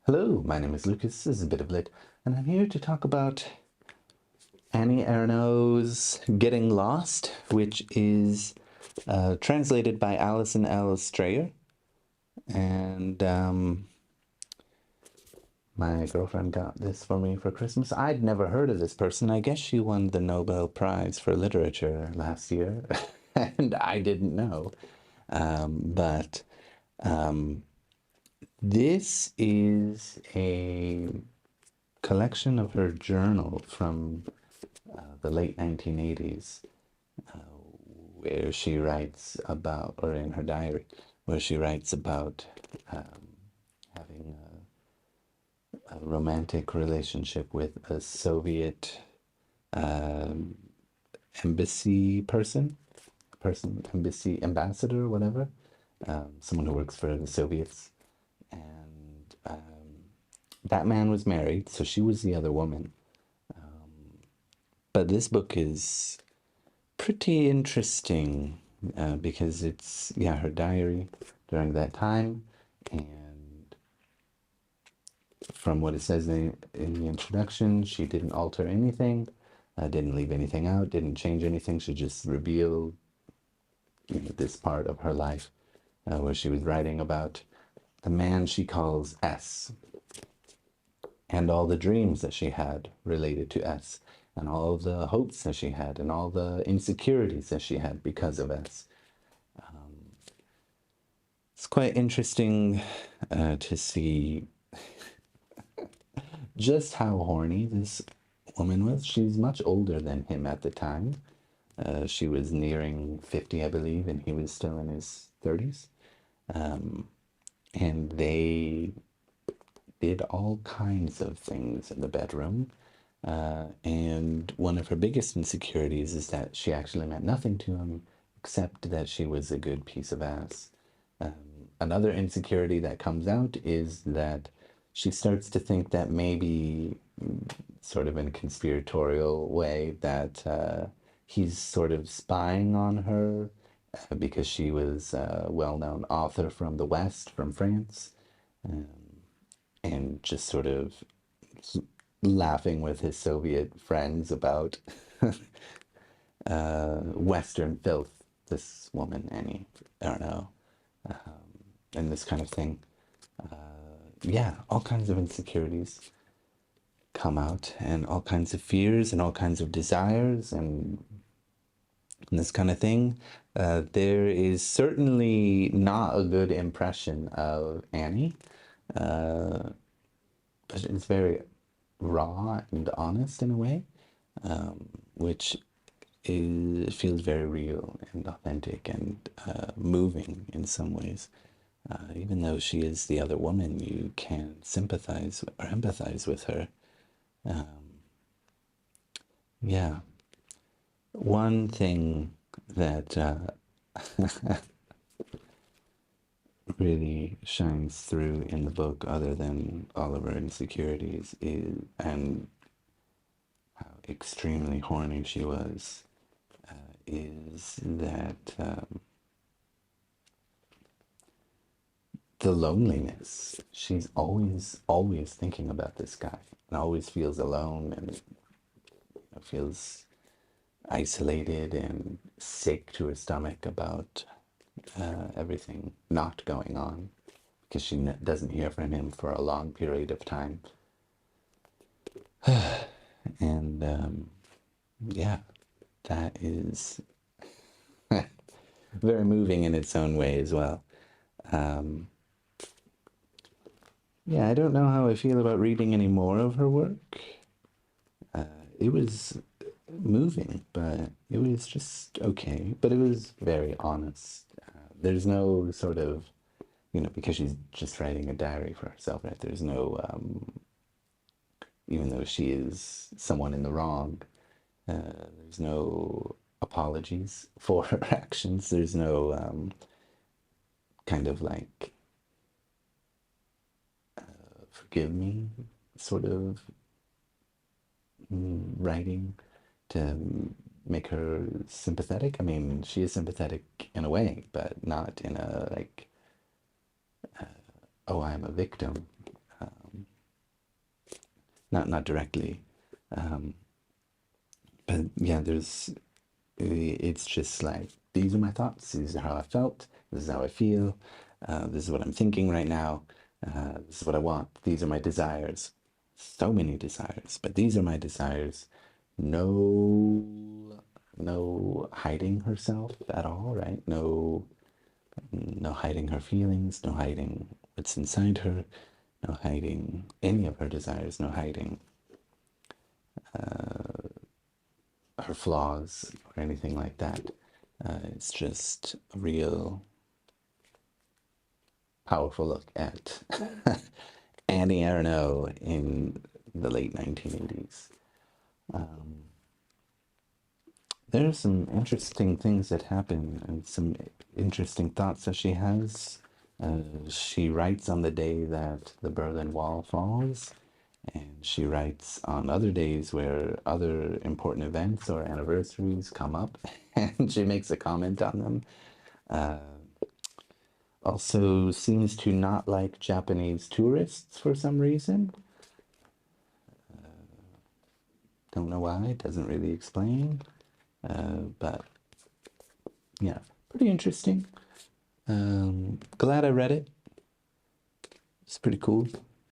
Hello, my name is Lucas. This is a bit of lit, and I'm here to talk about Annie Ernaux's Getting Lost, which is translated by Alison L. And my girlfriend got this for me for Christmas. I'd never heard of this person. I guess she won the Nobel Prize for Literature last year, and I didn't know. But this is a collection of her journal from the late 1980s, where she writes about, or in her diary, where she writes about having a romantic relationship with a Soviet embassy embassy ambassador, whatever, someone who works for the Soviets. And that man was married, so she was the other woman. But this book is pretty interesting because it's, yeah, her diary during that time. And from what it says in the introduction, she didn't alter anything, didn't leave anything out, didn't change anything. She just revealed, this part of her life where she was writing about the man she calls S, and all the dreams that she had related to S, and all the hopes that she had, and all the insecurities that she had because of S. It's quite interesting to see just how horny this woman was. She's much older than him at the time. She was nearing 50, I believe, and he was still in his 30s. And they did all kinds of things in the bedroom. And one of her biggest insecurities is that she actually meant nothing to him except that she was a good piece of ass. Another insecurity that comes out is that she starts to think that maybe, sort of in a conspiratorial way, that he's sort of spying on her because she was a well-known author from the West, from France, and just sort of laughing with his Soviet friends about Western filth, this woman, Annie Ernaux, and this kind of thing. Yeah, all kinds of insecurities come out, and all kinds of fears, and all kinds of desires, and this kind of thing. There is certainly not a good impression of Annie, but it's very raw and honest in a way, which feels very real and authentic and moving in some ways. Even though she is the other woman, you can sympathize or empathize with her. Yeah. One thing that really shines through in the book, other than all of her insecurities, and how extremely horny she was, is that the loneliness. She's always thinking about this guy, and always feels alone, and feels isolated and sick to her stomach about everything not going on, because she doesn't hear from him for a long period of time. And yeah, that is very moving in its own way as well. Yeah, I don't know how I feel about reading any more of her work. It was moving, but it was just okay. But it was very honest. There's no sort of, because she's just writing a diary for herself, right? There's no, even though she is someone in the wrong, there's no apologies for her actions. There's no kind of like, forgive me sort of writing to make her sympathetic. I mean, she is sympathetic in a way, but not in a like, oh, I'm a victim not directly, um, but yeah, it's just like, these are my thoughts, these are how I felt, this is how I feel, this is what I'm thinking right now, this is what I want, these are my desires. So many desires, but these are my desires. No, no hiding herself at all, right? No hiding her feelings, no hiding what's inside her, no hiding any of her desires, no hiding her flaws or anything like that. It's just a real powerful look at Annie Ernaux in the late 1980s. There are some interesting things that happen and some interesting thoughts that she has. She writes on the day that the Berlin Wall falls, and she writes on other days where other important events or anniversaries come up, and she makes a comment on them. Also seems to not like Japanese tourists for some reason. Don't know why, doesn't really explain. But yeah, pretty interesting. Glad I read it. It's pretty cool.